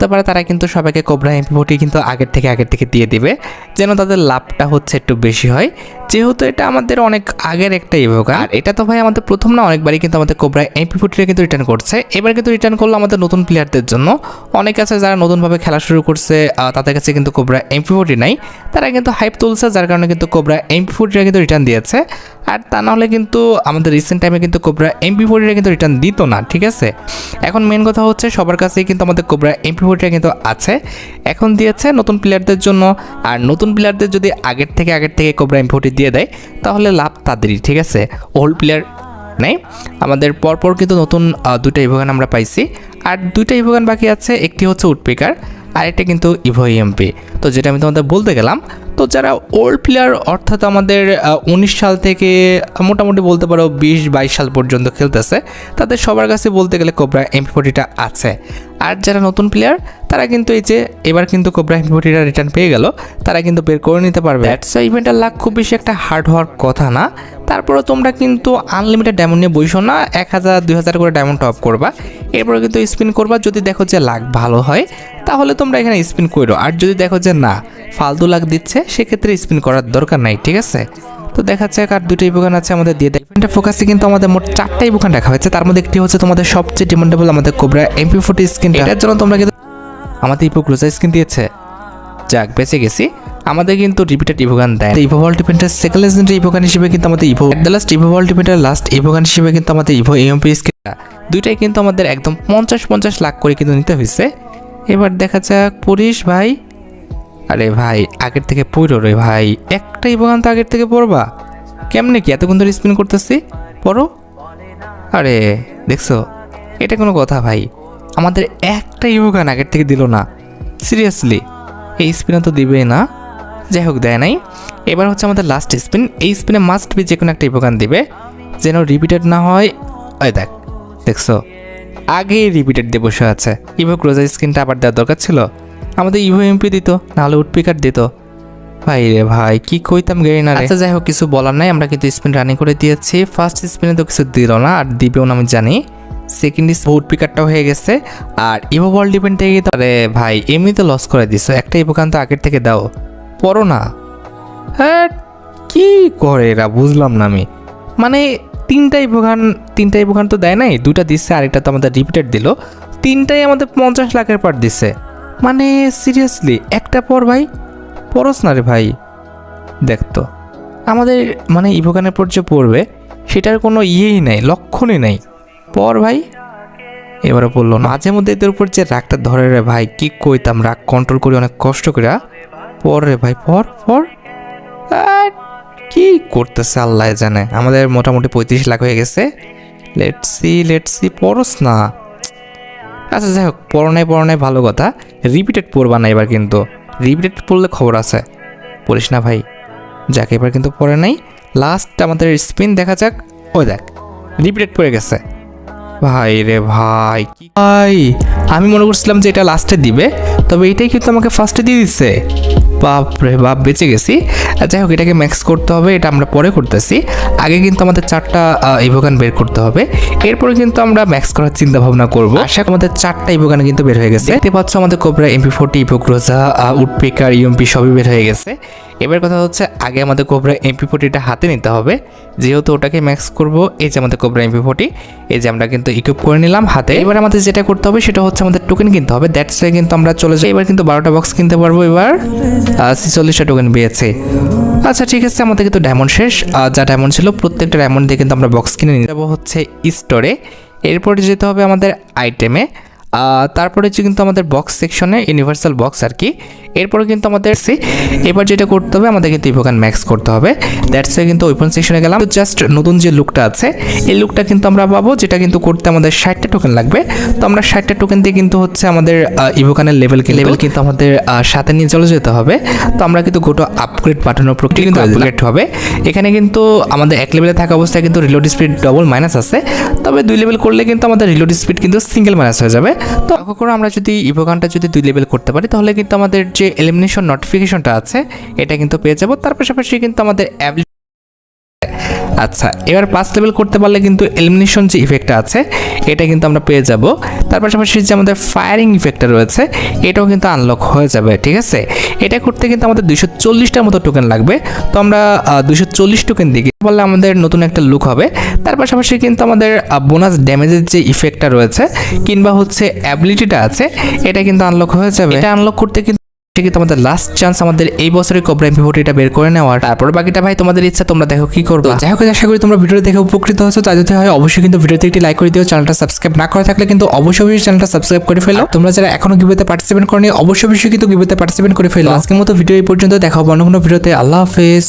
তারপরে তারা কিন্তু সবাইকে কোবরা এমপি40 কিন্তু আগের থেকে দিয়ে দিবে, যেন তাদের লাভটা হচ্ছে একটু বেশি হয়, যেহেতু এটা আমাদের অনেক আগের একটা ইভোগান। আর এটা তো ভাই আমাদের প্রথম না, অনেকবারই কিন্তু আমাদের কোবরা এমপি40 কিন্তু রিটার্ন করছে। এবার কিন্তু রিটার্ন করলো আমাদের নতুন প্লেয়ারদের জন্য। অনেক আছে যারা নতুনভাবে খেলা শুরু করছে, তাদের কাছে কিন্তু কোবরা এমপি40 নাই, তারা কিন্তু হাইপ তুলছে, যার কারণে কিন্তু কোবরা এমপি40 কিন্তু রিটার্ন দিয়েছে। আর তা নাহলে কিন্তু আমাদের রিসেন্ট টাইমে কিন্তু কোবরা এমপি40 কিন্তু রিটার্ন দিত না, ঠিক আছে। এখন মেন কথা হচ্ছে সবার কাছেই কিন্তু আমাদের কোবরা এমপি40 কিন্তু আছে, এখন দিয়েছে নতুন প্লেয়ারদের জন্য। আর নতুন প্লেয়ারদের যদি আগের থেকে কোবরা এমপি40 দিয়ে দেয় তাহলে লাভ তাদেরই, ঠিক আছে। ওল্ড প্লেয়ার নেই। আমাদের পরপর কিন্তু নতুন দুইটা ইভোগান আমরা পাইছি, আর দুইটা ইভোগান বাকি আছে, একটি হচ্ছে উডপিকার আর একটা কিন্তু ইভো ইএমপি। তো যেটা আমি তোমাদের বলতে গেলাম, তো যারা ওল্ড প্লেয়ার অর্থাৎ আমাদের 19 সাল থেকে মোটামুটি বলতে পারো 20-22 সাল পর্যন্ত খেলতেছে, তাদের সবার কাছে বলতে গেলে কোবরা এমপি40টা আছে। আর যারা নতুন প্লেয়ার তারা কিন্তু এই যে এবার কিন্তু কোবরা এমপি40টা রিটার্ন পেয়ে গেল, তারা কিন্তু বের করে নিতে পারবে। দ্যাটস ইভেন্টের লাখ খুব বেশি একটা হার্ড হওয়ার কথা না। তারপরে তোমরা কিন্তু আনলিমিটেড ডায়মন্ড নিয়ে বইসো না, 1000-2000 করে ডায়মন্ড টপ করবা, এরপরে কিন্তু স্পিন করবা। যদি দেখো যে লাখ ভালো হয় তাহলে তোমরা এখানে স্পিন করো, আর যদি দেখো যে না ফালতু লাখ দিচ্ছে সেক্ষেত্রে স্পিন করার দরকার নাই, ঠিক আছে। তো দেখা যাচ্ছে আর দুটো ইভোগান আছে আমাদের দিয়ে দেয়। ইভেন্টের ফোকাসে কিন্তু আমাদের মোট 4টা ইভোগান রাখা হয়েছে, তার মধ্যে একটি হচ্ছে তোমাদের সবচেয়ে ডিমান্ডেবল আমাদের কোবরা এমপি40 স্কিন। এটার জন্য তোমরা কিন্তু আমাদের ইভোগ্রোজা স্কিন দিয়েছে, যাক বেঁচে গেছি। আমাদের কিন্তু রিপিটেড ইভোগান দেয়। ইভো ওয়ার্ল্ড ইভেন্টের সেকেন্ড লেজেন্ডারি ইভোগান হিসেবে কিন্তু আমাদের ইভো লাস্ট ইভো ওয়ার্ল্ড ইভেন্টের লাস্ট ইভোগান হিসেবে কিন্তু আমাদের ইভো ইএমপি স্কিনটা দুইটাই কিন্তু আমাদের একদম 50-50 লাখ করে কিন্তু নিতে হয়েছে। এবার দেখা যাক পুরিশ ভাই, আরে ভাই আগের থেকে পড়ো রে ভাই, একটা ইভোগান তো আগের থেকে পড়বা কেমনে, কি এতক্ষণ ধরে স্পিন করতেছি, পড়ো। আরে দেখছো এটা কোনো কথা ভাই, আমাদের একটা ইভোগান আগের থেকে দিল না, সিরিয়াসলি এই স্পিনে তো দিবে না। যাই হোক দেয় নাই। এবার হচ্ছে আমাদের লাস্ট স্পিন, এই স্পিনে মাস্ট বি যে কোনো একটা ইভোগান দিবে, যেন রিপিটেড না হয়। ওই দেখছো আগেই রিপিটেড দিয়ে বসে আছে। ইভো ক্রোজা স্কিনটা আবার দেওয়ার দরকার ছিল, আমাদের ইভো এমপি দিত, নাহলে উডপিকার দিত। ভাই রে ভাই কি কইতাম গেরি না। আচ্ছা যাই হোক কিছু বলার নাই, আমরা কিন্তু স্পিন রানিং করে দিয়েছি। ফার্স্ট স্পিনে তো কিছু দিল না, আর দিবেও না আমি জানি। সেকেন্ড উডপিকারটাও হয়ে গেছে, আর ইভো ওয়ার্ল্ড ইভেন্টে গিয়ে তো আরে ভাই এমনি তো লস করে দিছো, একটা ইভোগান তো আগের থেকে দাও, পড়ো না। হ্যাঁ কি করে এরা বুঝলাম না আমি, মানে তিনটা ইভোগান তো দেয় নাই, দুটা দিচ্ছে, আরেকটা তো আমাদের রিপিটেড দিল, তিনটাই আমাদের 50 লাখের পার দিচ্ছে। মানে সিরিয়াসলি একটা পর ভাই, পরস না রে ভাই। দেখতো আমাদের মানে ইভোগানের পর যে পড়বে সেটার কোনো ইয়েই নাই, লক্ষণই নাই, পর ভাই। এবারে বললো না, মাঝে মধ্যে এদের উপর যে রাগটা ধরে রে ভাই, কি কইতাম, রাগ কন্ট্রোল করি অনেক কষ্ট করে। পর রে ভাই পর। কি করতেছে আল্লাহ জানে। আমাদের মোটামুটি 35 লাখ হয়ে গেছে। লেটস সি পড়স না। আচ্ছা যাই হোক পড়ো নাই ভালো কথা, রিপিটেড পড়বা না এবার, কিন্তু রিপিটেড পড়লে খবর আছে, পড়িস না ভাই। যাক এবার কিন্তু পড়ে নাই। লাস্ট আমাদের স্পিন দেখা যাক, ওই দেখ রিপিটেড পড়ে গেছে। ভাই রে ভাই কি ভাই, আমি মনে করছিলাম যে এটা লাস্টে দিবে, তবে এটাই কিন্তু আমাকে ফার্স্টে দিয়ে দিচ্ছে। বাপ রে বাপ বেঁচে গেছি। যাই হোক এটাকে ম্যাক্স করতে হবে, এটা আমরা পরে করতেছি। আগে কিন্তু আমাদের 4টা ইভোগান বের করতে হবে, এরপরে কিন্তু আমরা ম্যাক্স করার চিন্তা ভাবনা করবো। আশা করি আমাদের 4টা ইভোগান কিন্তু বের হয়ে গেছে। দেখতে পাচ্ছ আমাদের কোবরা এমপি40, ইভোগ্রোজা, উডপিকার, ইএমপি সবই বের হয়ে গেছে। এবার কথা হচ্ছে আগে আমাদের কোবরা এমপি40টা হাতে নিতে হবে, যেহেতু ওটাকে ম্যাক্স করব। এই যে আমাদের কোবরা এমপি40, এই যে আমরা কিন্তু ইকুইপ করে নিলাম হাতে। এবার আমাদের যেটা করতে হবে সেটা হচ্ছে আমাদের টোকেন কিনতে হবে। দ্যাটস ওয়াই কিন্তু আমরা চলে যাই। এবার কিন্তু 12টা বক্স কিনতে পারবো, এবার 46টা টোকেন পেয়েছে। আচ্ছা ঠিক আছে, আমাদের কিন্তু ডায়মন্ড শেষ। যা ডায়মন্ড ছিল প্রত্যেকটা ডায়মন্ড দিয়ে কিন্তু আমরা বক্স কিনে নিয়ে যাবো হচ্ছে স্টোরে। এরপরে যেতে হবে আমাদের আইটেমে, তারপরে হচ্ছে কিন্তু আমাদের বক্স সেকশনে, ইউনিভার্সাল বক্স আর কি। এরপরে কিন্তু আমাদের এবার যেটা করতে হবে আমাদের কিন্তু ইভোগান ম্যাক্স করতে হবে। দ্যাটস ওয়াই কিন্তু ওয়েপন সেকশনে গেলাম। জাস্ট নতুন যে লুকটা আছে এই লুকটা কিন্তু আমরা পাবো, যেটা কিন্তু করতে আমাদের 60টা টোকেন লাগবে। তো আমরা 60টা টোকেন দিয়ে কিন্তু হচ্ছে আমাদের ইভোগানের লেভেল কিন্তু আমাদের সাথে নিয়ে চলে যেতে হবে। তো আমরা কিন্তু গোটো আপগ্রেড পাঠানোর প্রক্রিয়া কিন্তু আপগ্রেড হবে। এখানে কিন্তু আমাদের 1 লেভেলে থাকা অবস্থায় কিন্তু রিলোড স্পিড ডবল মাইনাস আছে, তবে 2 লেভেল করলে কিন্তু আমাদের রিলোড স্পিড কিন্তু সিঙ্গেল মাইনাস হয়ে যাবে। তো লক্ষ্য করো আমরা যদি ইভোগানটা যদি 2 লেভেল করতে পারি তাহলে কিন্তু আমাদের যে এলিমিনেশন নোটিফিকেশনটা আছে এটা কিন্তু পেয়ে যাব। তার পাশাপাশি কিন্তু আমাদের আচ্ছা, এবার 5 লেভেল করতে পারলে কিন্তু এলিমিনেশন যে ইফেক্টটা আছে এটা কিন্তু আমরা পেয়ে যাব। তার পাশাপাশি যে আমাদের ফায়ারিং ইফেক্টটা রয়েছে এটাও কিন্তু আনলক হয়ে যাবে, ঠিক আছে। এটা করতে কিন্তু আমাদের 240টার মতো টোকেন লাগবে। তো আমরা 240 টোকেন দিকে বললে আমাদের নতুন একটা লুক হবে। তার পাশাপাশি কিন্তু আমাদের বোনাস ড্যামেজের যে ইফেক্টটা রয়েছে কিংবা হচ্ছে অ্যাবিলিটিটা আছে এটা কিন্তু আনলক হয়ে যাবে। এটা আনলক করতে কিন্তু আমাদের লাস্ট চান্স আমাদের এই বছরের কোবরা এমপি40টা বের করে নেওয়ার। তারপর বাকিটা ভাই তোমাদের ইচ্ছা, তোমরা দেখো কি করবে। যাই হোক, আশা করি তোমরা ভিডিওটা দেখে উপকৃত হয়েছো। তাই যদি হয় অবশ্যই কিন্তু ভিডিওতে একটি লাইক করে দিও। চ্যানেলটা সাবস্ক্রাইব না করা থাকলে কিন্তু অবশ্যই চ্যানেলটা সাবস্ক্রাইব করে ফেলো। তোমরা যারা এখনো গিভওয়েতে পার্টিসিপেট করনি অবশ্যই কিন্তু গিভওয়েতে পার্টিসিপেট করে ফেলো। আজকের মতো ভিডিও এই পর্যন্ত, দেখা হবে অন্য কোনো ভিডিওতে। আল্লাহ হাফেজ।